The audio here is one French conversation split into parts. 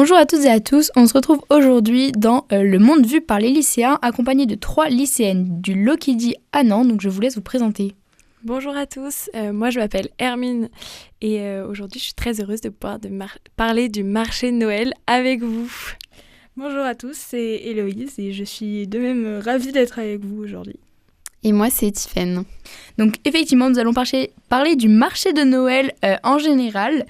Bonjour à toutes et à tous, on se retrouve aujourd'hui dans Le Monde vu par les lycéens, accompagnés de 3 lycéennes du Lokidi à Nantes, donc je vous laisse vous présenter. Bonjour à tous, moi je m'appelle Hermine et aujourd'hui je suis très heureuse de pouvoir parler du marché de Noël avec vous. Bonjour à tous, c'est Héloïse et je suis de même ravie d'être avec vous aujourd'hui. Et moi c'est Tiffaine. Donc effectivement nous allons parler du marché de Noël en général,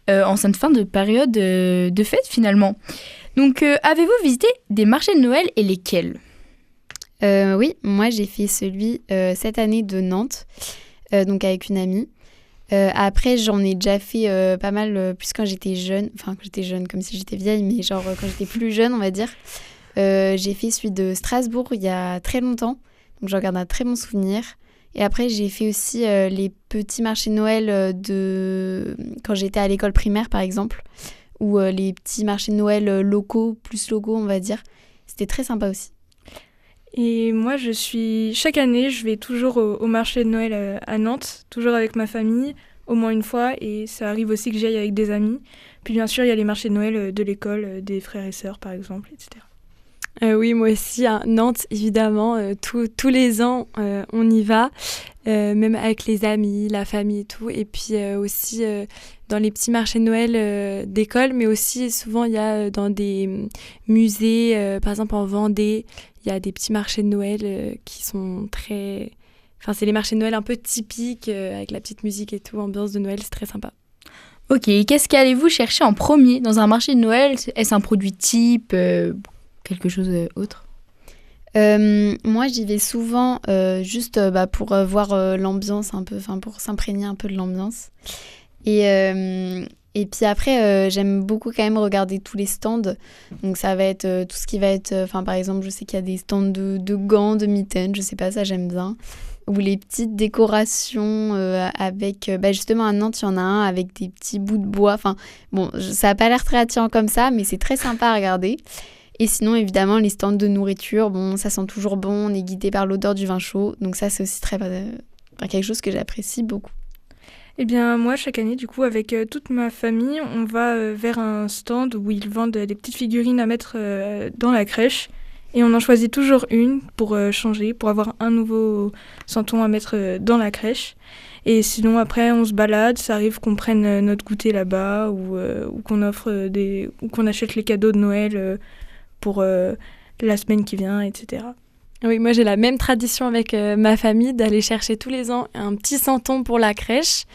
en cette fin de période de fête finalement. Donc avez-vous visité des marchés de Noël et lesquels ? Oui, moi j'ai fait celui cette année de Nantes, donc avec une amie. Après j'en ai déjà fait pas mal, plus quand j'étais jeune, comme si j'étais vieille, mais genre quand j'étais plus jeune on va dire. J'ai fait celui de Strasbourg il y a très longtemps, donc j'en garde un très bon souvenir. Et après j'ai fait aussi les petits marchés de Noël quand j'étais à l'école primaire par exemple, ou les petits marchés de Noël locaux on va dire. C'était très sympa aussi. Et moi, chaque année, je vais toujours au marché de Noël à Nantes, toujours avec ma famille, au moins une fois, et ça arrive aussi que j'y aille avec des amis. Puis bien sûr, il y a les marchés de Noël de l'école, des frères et sœurs par exemple, etc. Oui, moi aussi, à Nantes, évidemment, tous les ans, on y va, même avec les amis, la famille et tout. Et puis aussi dans les petits marchés de Noël d'école, mais aussi souvent il y a dans des musées, par exemple en Vendée, il y a des petits marchés de Noël qui sont très... Enfin, c'est les marchés de Noël un peu typiques, avec la petite musique et tout, ambiance de Noël, c'est très sympa. Ok, qu'est-ce qu'allez-vous chercher en premier dans un marché de Noël ? Est-ce un produit type quelque chose autre ? Moi j'y vais souvent juste pour voir l'ambiance un peu, pour s'imprégner un peu de l'ambiance. Et puis après j'aime beaucoup quand même regarder tous les stands, donc ça va être tout ce qui va être, par exemple je sais qu'il y a des stands de gants, de mitaines, je sais pas, ça j'aime bien, ou les petites décorations avec, justement à Nantes il y en a un avec des petits bouts de bois, ça a pas l'air très attirant comme ça mais c'est très sympa à regarder. Et sinon, évidemment, les stands de nourriture, ça sent toujours bon, on est guidé par l'odeur du vin chaud. Donc ça, c'est aussi quelque chose que j'apprécie beaucoup. Eh bien, moi, chaque année, du coup, avec toute ma famille, on va vers un stand où ils vendent des petites figurines à mettre dans la crèche. Et on en choisit toujours une pour changer, pour avoir un nouveau santon à mettre dans la crèche. Et sinon, après, on se balade. Ça arrive qu'on prenne notre goûter là-bas ou qu'on offre ou qu'on achète les cadeaux de Noël pour la semaine qui vient, etc. Oui, moi j'ai la même tradition avec ma famille d'aller chercher tous les ans un petit santon pour la crèche.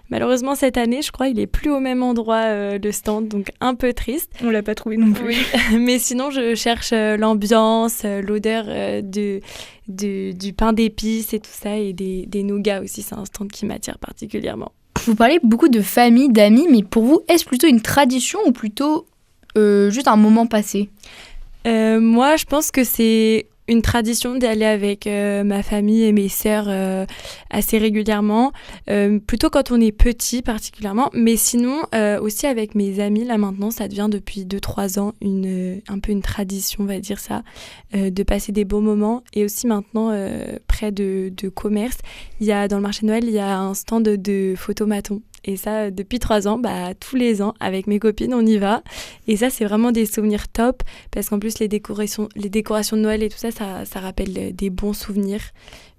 Malheureusement cette année, je crois, il est plus au même endroit le stand, donc un peu triste. On l'a pas trouvé non plus. Oui. Mais sinon je cherche l'ambiance, l'odeur du pain d'épices et tout ça, et des nougats aussi, c'est un stand qui m'attire particulièrement. Vous parlez beaucoup de famille, d'amis, mais pour vous, est-ce plutôt une tradition ou plutôt juste un moment passé ? Moi, je pense que c'est une tradition d'aller avec ma famille et mes sœurs assez régulièrement, plutôt quand on est petit particulièrement, mais sinon aussi avec mes amis. Là maintenant, ça devient depuis 2-3 ans un peu une tradition, on va dire ça, de passer des beaux moments. Et aussi maintenant, près de commerce, dans le marché de Noël, il y a un stand de photomatons. Et ça, depuis 3 ans, tous les ans, avec mes copines, on y va. Et ça, c'est vraiment des souvenirs top, parce qu'en plus, les décorations de Noël et tout ça, ça rappelle des bons souvenirs.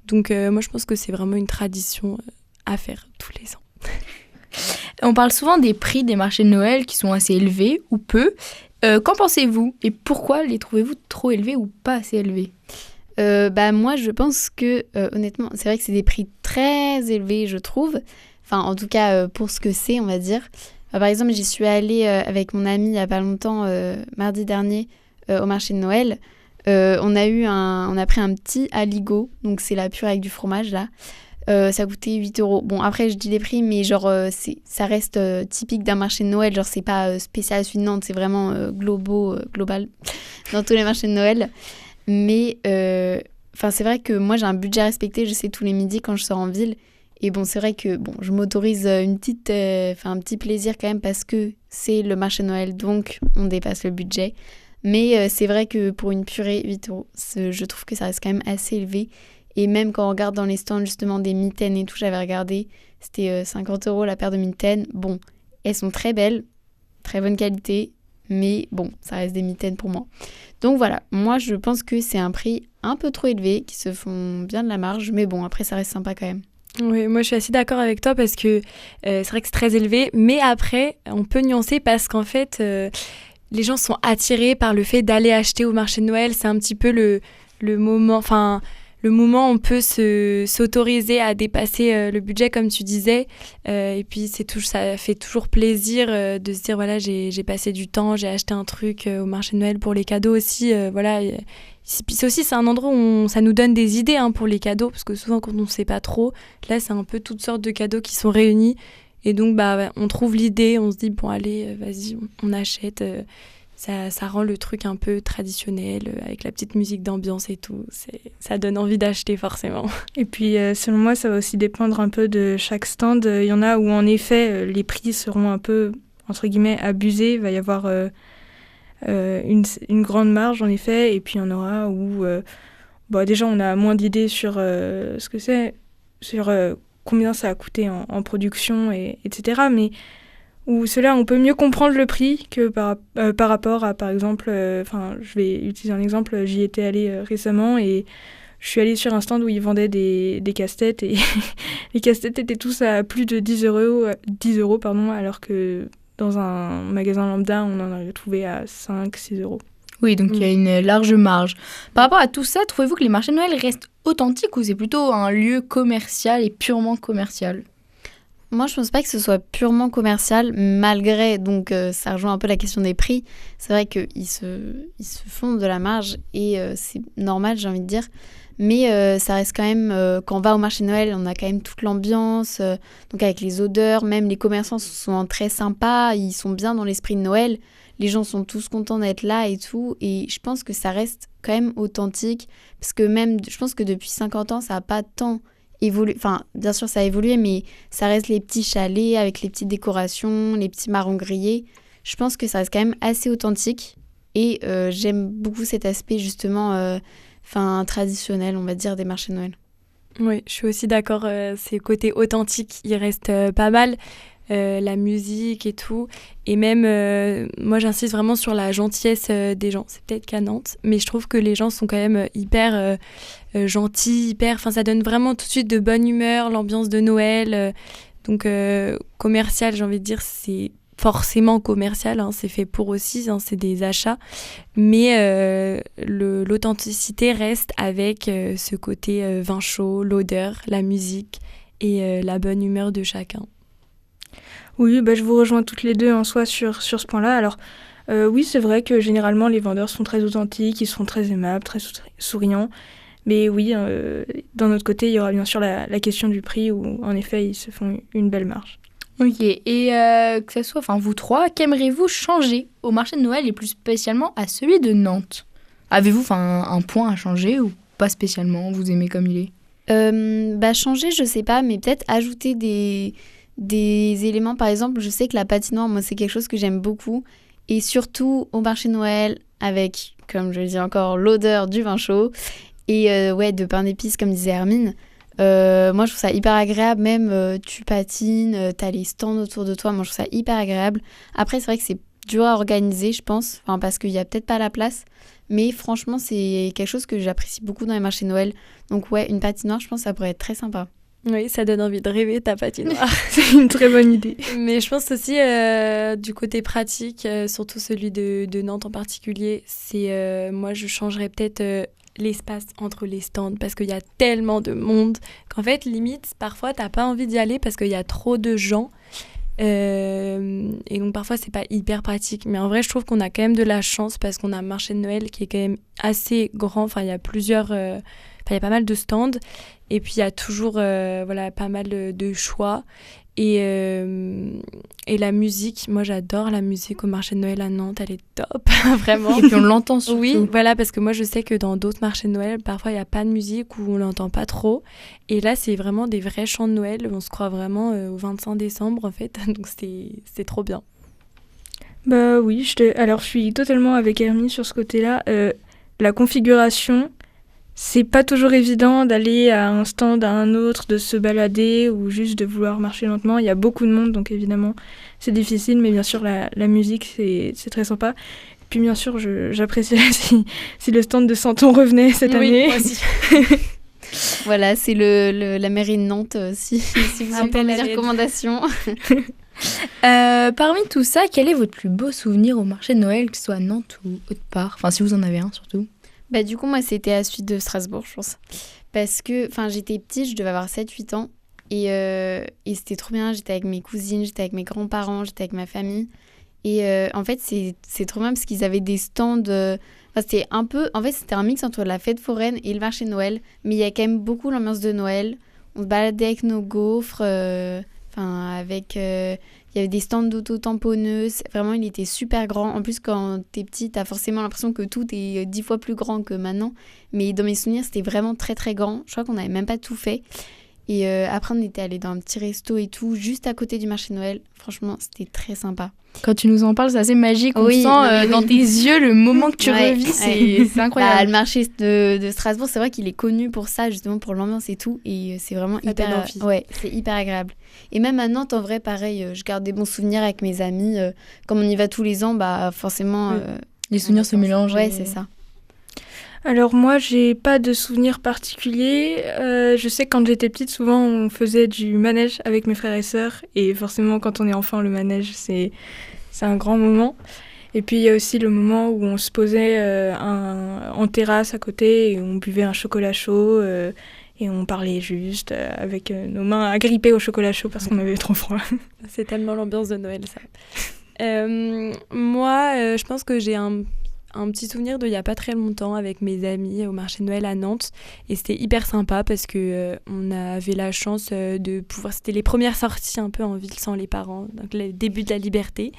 Donc, moi, je pense que c'est vraiment une tradition à faire tous les ans. On parle souvent des prix des marchés de Noël qui sont assez élevés ou peu. Qu'en pensez-vous ? Et pourquoi les trouvez-vous trop élevés ou pas assez élevés ? Moi, je pense que, honnêtement, c'est vrai que c'est des prix très élevés, je trouve. Enfin, en tout cas, pour ce que c'est, on va dire. Par exemple, j'y suis allée avec mon amie il n'y a pas longtemps, mardi dernier, au marché de Noël. On a pris un petit aligot, donc c'est la purée avec du fromage, là. Ça coûtait 8 €. Bon, après, je dis les prix, mais genre, ça reste typique d'un marché de Noël. Genre, c'est pas spécial à celui de Nantes, c'est vraiment global dans tous les marchés de Noël. Mais, c'est vrai que moi, j'ai un budget à respecter, je sais, tous les midis quand je sors en ville. Et bon, c'est vrai que je m'autorise un petit plaisir quand même parce que c'est le marché de Noël, donc on dépasse le budget. Mais c'est vrai que pour une purée, 8 €, je trouve que ça reste quand même assez élevé. Et même quand on regarde dans les stands justement des mitaines et tout, j'avais regardé, c'était 50 € la paire de mitaines. Bon, elles sont très belles, très bonne qualité, mais bon, ça reste des mitaines pour moi. Donc voilà, moi je pense que c'est un prix un peu trop élevé, qui se font bien de la marge, mais bon, après ça reste sympa quand même. Oui, moi je suis assez d'accord avec toi parce que c'est vrai que c'est très élevé, mais après on peut nuancer parce qu'en fait les gens sont attirés par le fait d'aller acheter au marché de Noël. C'est un petit peu le moment, enfin le moment où on peut s'autoriser à dépasser le budget comme tu disais, et puis ça fait toujours plaisir de se dire voilà j'ai passé du temps, j'ai acheté un truc au marché de Noël pour les cadeaux aussi, voilà. Puis c'est un endroit où ça nous donne des idées pour les cadeaux, parce que souvent quand on ne sait pas trop, là c'est un peu toutes sortes de cadeaux qui sont réunis, et donc on trouve l'idée, on se dit bon allez vas-y on achète, ça rend le truc un peu traditionnel, avec la petite musique d'ambiance et tout, ça donne envie d'acheter forcément. Et puis selon moi ça va aussi dépendre un peu de chaque stand. Il y en a où en effet les prix seront un peu entre guillemets abusés, il va y avoir une grande marge en effet, et puis il y en aura où déjà on a moins d'idées sur ce que c'est, sur combien ça a coûté en production, etc. Mais où cela on peut mieux comprendre le prix que par rapport à par exemple, je vais utiliser un exemple, j'y étais allée récemment et je suis allée sur un stand où ils vendaient des casse-têtes et les casse-têtes étaient tous à plus de 10 euros, alors que dans un magasin lambda, on en aurait trouvé à 5-6 euros. Oui, donc il y a une large marge. Par rapport à tout ça, trouvez-vous que les marchés de Noël restent authentiques ou c'est plutôt un lieu commercial et purement commercial ? Moi, je pense pas que ce soit purement commercial, malgré, donc ça rejoint un peu la question des prix. C'est vrai qu'ils se font de la marge et c'est normal, j'ai envie de dire. Mais ça reste quand même, quand on va au marché de Noël, on a quand même toute l'ambiance, donc avec les odeurs, même les commerçants sont souvent très sympas, ils sont bien dans l'esprit de Noël, les gens sont tous contents d'être là et tout, et je pense que ça reste quand même authentique, parce que même, je pense que depuis 50 ans, ça n'a pas tant évolué, enfin, bien sûr, ça a évolué, mais ça reste les petits chalets avec les petites décorations, les petits marrons grillés, je pense que ça reste quand même assez authentique, et j'aime beaucoup cet aspect, justement, traditionnel, on va dire, des marchés de Noël. Oui, je suis aussi d'accord, ces côtés authentiques, il reste pas mal, la musique et tout, et même, moi j'insiste vraiment sur la gentillesse des gens, c'est peut-être qu'à Nantes, mais je trouve que les gens sont quand même hyper gentils, ça donne vraiment tout de suite de bonne humeur, l'ambiance de Noël, donc commercial, j'ai envie de dire, c'est forcément commercial, c'est fait pour aussi, c'est des achats, mais l'authenticité reste avec ce côté vin chaud, l'odeur, la musique et la bonne humeur de chacun. Oui, je vous rejoins toutes les deux en soi sur ce point-là. Alors oui, c'est vrai que généralement les vendeurs sont très authentiques, ils sont très aimables, très souriants, mais oui, d'un autre côté, il y aura bien sûr la question du prix où en effet ils se font une belle marge. Ok, et que ce soit, vous trois, qu'aimeriez-vous changer au marché de Noël et plus spécialement à celui de Nantes ? Avez-vous un point à changer ou pas spécialement, vous aimez comme il est ? Changer, je sais pas, mais peut-être ajouter des éléments. Par exemple, je sais que la patinoire, moi, c'est quelque chose que j'aime beaucoup. Et surtout au marché de Noël, avec, comme je le dis encore, l'odeur du vin chaud et de pain d'épices, comme disait Hermine. Moi je trouve ça hyper agréable, même tu patines, t'as les stands autour de toi, moi je trouve ça hyper agréable. Après c'est vrai que c'est dur à organiser, je pense, parce qu'il y a peut-être pas la place, mais franchement c'est quelque chose que j'apprécie beaucoup dans les marchés de Noël. Donc une patinoire, je pense que ça pourrait être très sympa. Oui, ça donne envie de rêver ta patinoire. C'est une très bonne idée. Mais je pense aussi du côté pratique, surtout celui de Nantes en particulier, c'est moi je changerais peut-être l'espace entre les stands parce qu'il y a tellement de monde qu'en fait limite parfois t'as pas envie d'y aller parce qu'il y a trop de gens et donc parfois c'est pas hyper pratique, mais en vrai je trouve qu'on a quand même de la chance parce qu'on a un marché de Noël qui est quand même assez grand, il y a il y a pas mal de stands et puis il y a toujours pas mal de choix. Et la musique, moi j'adore la musique au marché de Noël à Nantes, elle est top, vraiment. Et puis on l'entend surtout. Oui, voilà, parce que moi je sais que dans d'autres marchés de Noël, parfois il n'y a pas de musique ou on l'entend pas trop. Et là c'est vraiment des vrais chants de Noël, on se croit vraiment au 25 décembre en fait, donc c'est trop bien. Oui, alors je suis totalement avec Hermine sur ce côté-là. La configuration c'est pas toujours évident d'aller à un stand à un autre, de se balader ou juste de vouloir marcher lentement. Il y a beaucoup de monde, donc évidemment, c'est difficile. Mais bien sûr, la musique, c'est très sympa. Puis bien sûr, j'apprécierais si le stand de Santon revenait cette année. Moi aussi. Voilà, c'est la mairie de Nantes, si vous entendez les recommandations. Parmi tout ça, quel est votre plus beau souvenir au marché de Noël, que ce soit à Nantes ou autre part? Enfin, si vous en avez un, surtout. Bah, du coup, moi, c'était à la suite de Strasbourg, je pense. Parce que j'étais petite, je devais avoir 7-8 ans. Et c'était trop bien. J'étais avec mes cousines, j'étais avec mes grands-parents, j'étais avec ma famille. Et en fait, c'est trop bien parce qu'ils avaient des stands. C'était un mix entre la fête foraine et le marché de Noël. Mais il y a quand même beaucoup l'ambiance de Noël. On se baladait avec nos gaufres. Il y avait des stands d'auto-tamponneuses. Vraiment, il était super grand. En plus, quand t'es petit, t'as forcément l'impression que tout est 10 fois plus grand que maintenant. Mais dans mes souvenirs, c'était vraiment très, très grand. Je crois qu'on n'avait même pas tout fait. Et après, on était allés dans un petit resto et tout, juste à côté du marché de Noël. Franchement, c'était très sympa. Quand tu nous en parles, c'est assez magique. On Oui, sent dans tes yeux le moment que tu revis. C'est incroyable. Le marché de Strasbourg, c'est vrai qu'il est connu pour ça, justement pour l'ambiance et tout. Et c'est vraiment c'est hyper agréable. Et même à Nantes, en vrai, pareil, je garde des bons souvenirs avec mes amis. Comme on y va tous les ans, forcément... les souvenirs se mélangent. Ouais, c'est ça. Alors moi, j'ai pas de souvenirs particuliers. Je sais que quand j'étais petite, souvent on faisait du manège avec mes frères et sœurs. Et forcément, quand on est enfant, le manège, c'est un grand moment. Et puis il y a aussi le moment où on se posait en terrasse à côté et on buvait un chocolat chaud et on parlait juste avec nos mains agrippées au chocolat chaud parce qu'on avait trop froid. C'est tellement l'ambiance de Noël, ça. Moi, je pense que j'ai un petit souvenir d'il y a pas très longtemps avec mes amis au marché de Noël à Nantes, et c'était hyper sympa parce que on avait la chance de pouvoir, c'était les premières sorties un peu en ville sans les parents, donc le début de la liberté,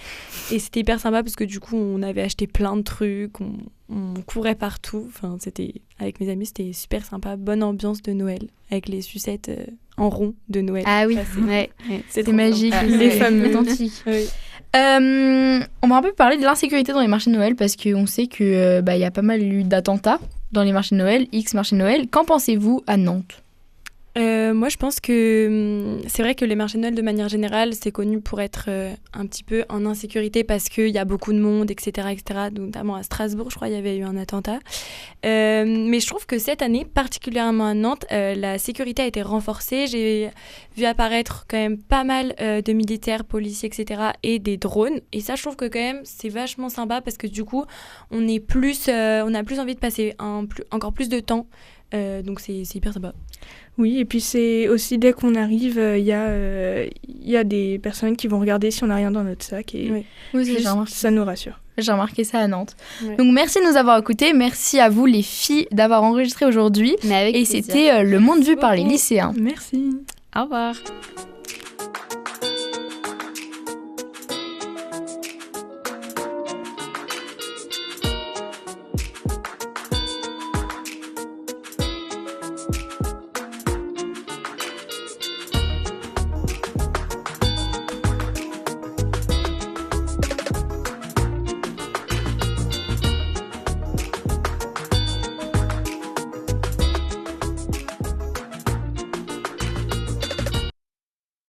et c'était hyper sympa parce que du coup on avait acheté plein de trucs, on courait partout, enfin c'était, avec mes amis c'était super sympa, bonne ambiance de Noël avec les sucettes en rond de Noël. Ah oui, c'était magique, les fameux authentiques. Oui. On va un peu parler de l'insécurité dans les marchés de Noël parce qu'on sait que y a pas mal eu d'attentats dans les marchés de Noël, marchés de Noël. Qu'en pensez-vous à Nantes ? Moi, je pense que c'est vrai que les marchés de Noël, de manière générale, c'est connu pour être un petit peu en insécurité parce qu'il y a beaucoup de monde, etc., etc. Notamment à Strasbourg, je crois, il y avait eu un attentat. Mais je trouve que cette année, particulièrement à Nantes, la sécurité a été renforcée. J'ai vu apparaître quand même pas mal de militaires, policiers, etc. et des drones. Et ça, je trouve que quand même, c'est vachement sympa parce que du coup, on a plus envie de passer encore plus de temps. Donc c'est hyper sympa. Oui, et puis c'est aussi dès qu'on arrive, il y a des personnes qui vont regarder si on n'a rien dans notre sac et ça nous rassure. J'ai remarqué ça à Nantes. Ouais. Donc merci de nous avoir écoutés, merci à vous les filles d'avoir enregistré aujourd'hui. Et c'était Le Monde vu par les lycéens. Merci. Au revoir.